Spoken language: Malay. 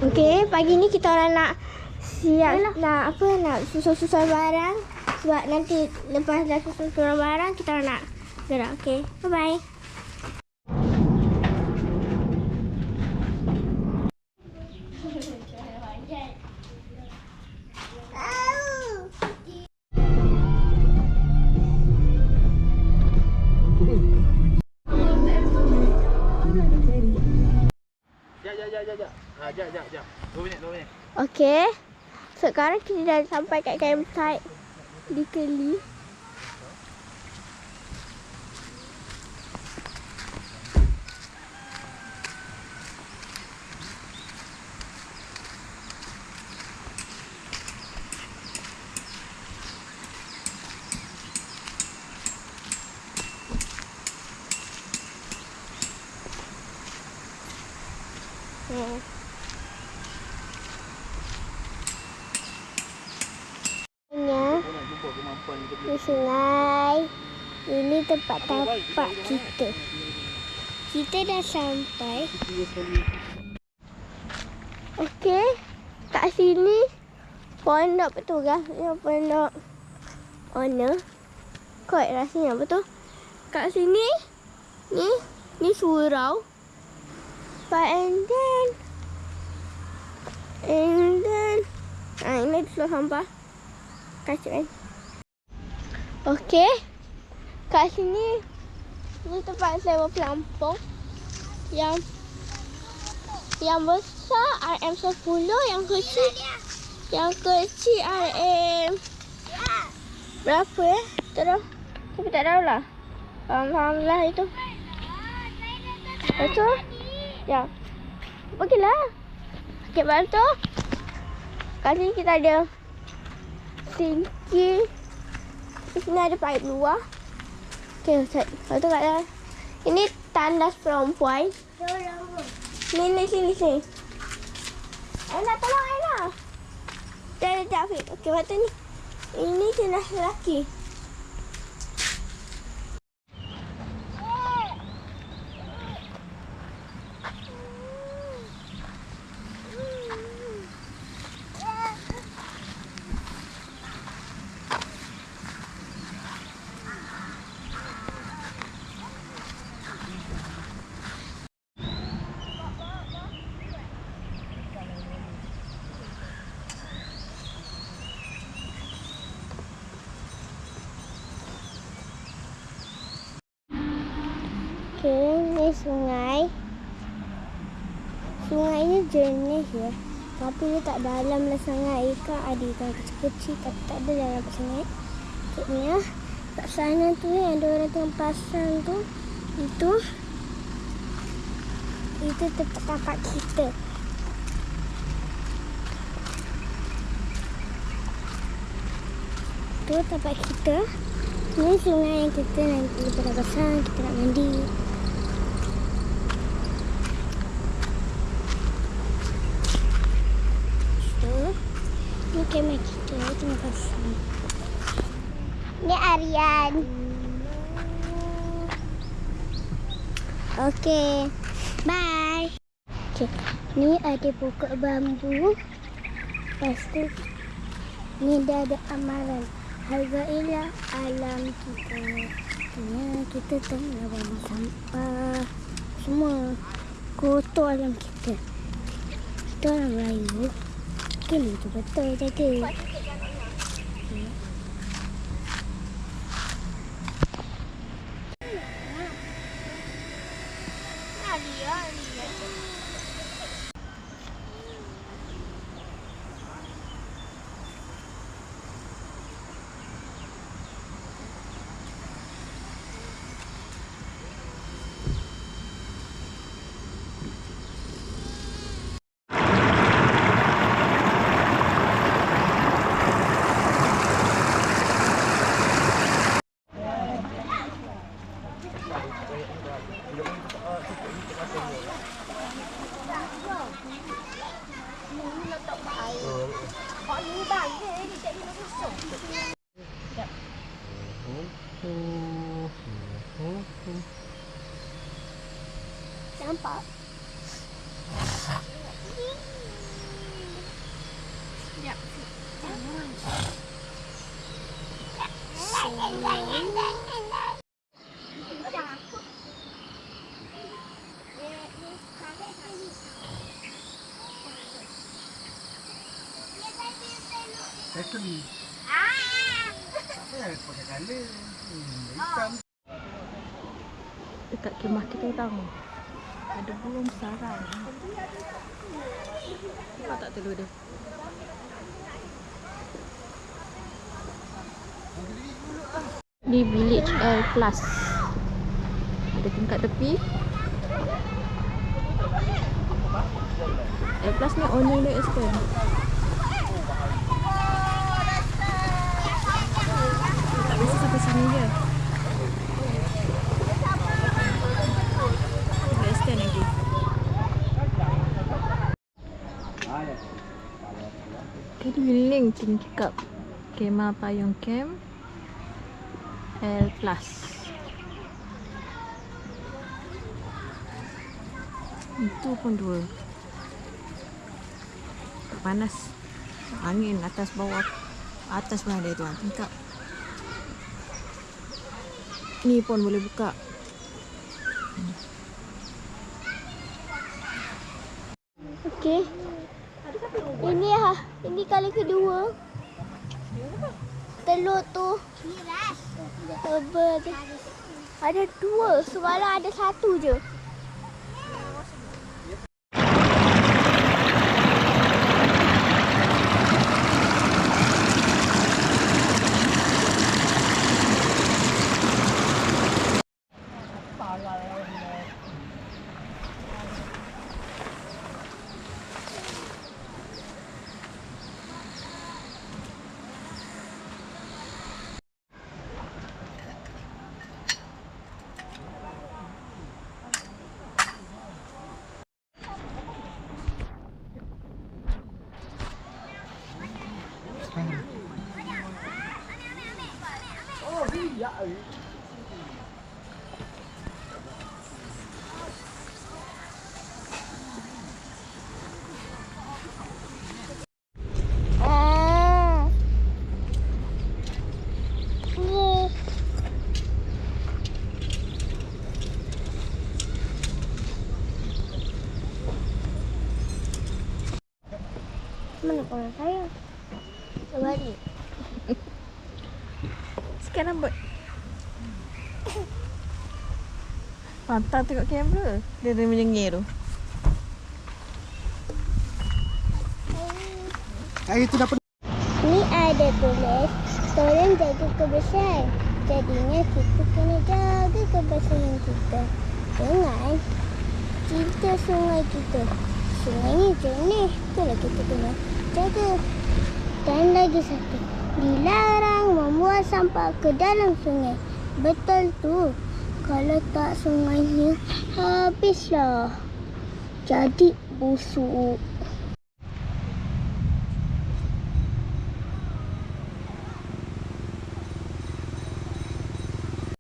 Okey, pagi ni kita orang nak siap nak susun barang. Sebab nanti lepas dah susun barang kita orang nak gerak. Okey, bye-bye. Jap. 2 minit. Okey. Sekarang kita dah sampai kat campsite di Keli. Di sungai. Ini tempat tapak kita. Kita dah sampai. Okey. Kat sini pondok petugas. Ini pondok owner. Kot rasanya betul. Kat sini ni surau. And then ini sudah sampah. Kacau kan. Okey. Kat sini ni tempat sewa pelampung yang besar RM10, yang kecil RM berapa ya? Terus tapi tak tahulah. Alhamdulillah itu. Betul? Ya. Pergilah. Okey, bantu. Kat sini kita ada sinki. Di sini ada paip luar. Okey, Ustaz. Lepas tu kat dalam. Ini tandas perempuan. Ni sini. Aina, tolong Aina. Dah Jafiq. Okey, lepas tu ni. Ini tandas lelaki. Okey, ni sungai. Sungai ni jernih ya. Tapi dia tak dalam lah sangat. Ikan ada ikan kecil-kecil tapi tak ada dalam sangat. Okey ni ya. Kat sana tu yang ada orang tengah pasang tu. Itu tempat tapak kita. Tu tempat kita. Ni sungai yang kita nanti lepas dah pasang kita nak mandi. Ni kamera kita tengah pasang. Ni Aryan. Okey. Bye. Okey. Ni ada pokok bambu. Lepas tu ni dah ada amaran. Hargailah alam kita. Kita tengah buang sampah. Semua kotor alam kita. Kita orang Melayu. Kini tu betul jaga. Battery. Pakai color. Hitam. Dekat kemah kita tau, ada burung sarang. Nampak tak telur dia? Di Village L Plus. Ada tingkat tepi. L Plus ni owner dia Aston. Tak biasa sampai sini je. Aston lagi. Keliling tingkap kemah payung camp L Plus. Itu pun dua. Panas. Angin atas bawah. Atas pun ada tuan tingkap. Ni pun boleh buka. Okey. Ini kali kedua. Telur tu. Ada dua. Semalam ada satu je. Mana kawan saya? Balik. Sekarang rambut. Pantang tengok kamera. Dia menyengir tu. Air tu dah penuh. Ni ada tulis, tolong jaga kebersihan. Jadinya kita kena jaga kebersihan kita dengan cinta sungai kita. Sungai ni jernih, itulah kita kena jaga. Dan lagi satu, dilarang membuang sampah ke dalam sungai. Betul tu. Kalau tak sungainya habislah. Jadi busuk.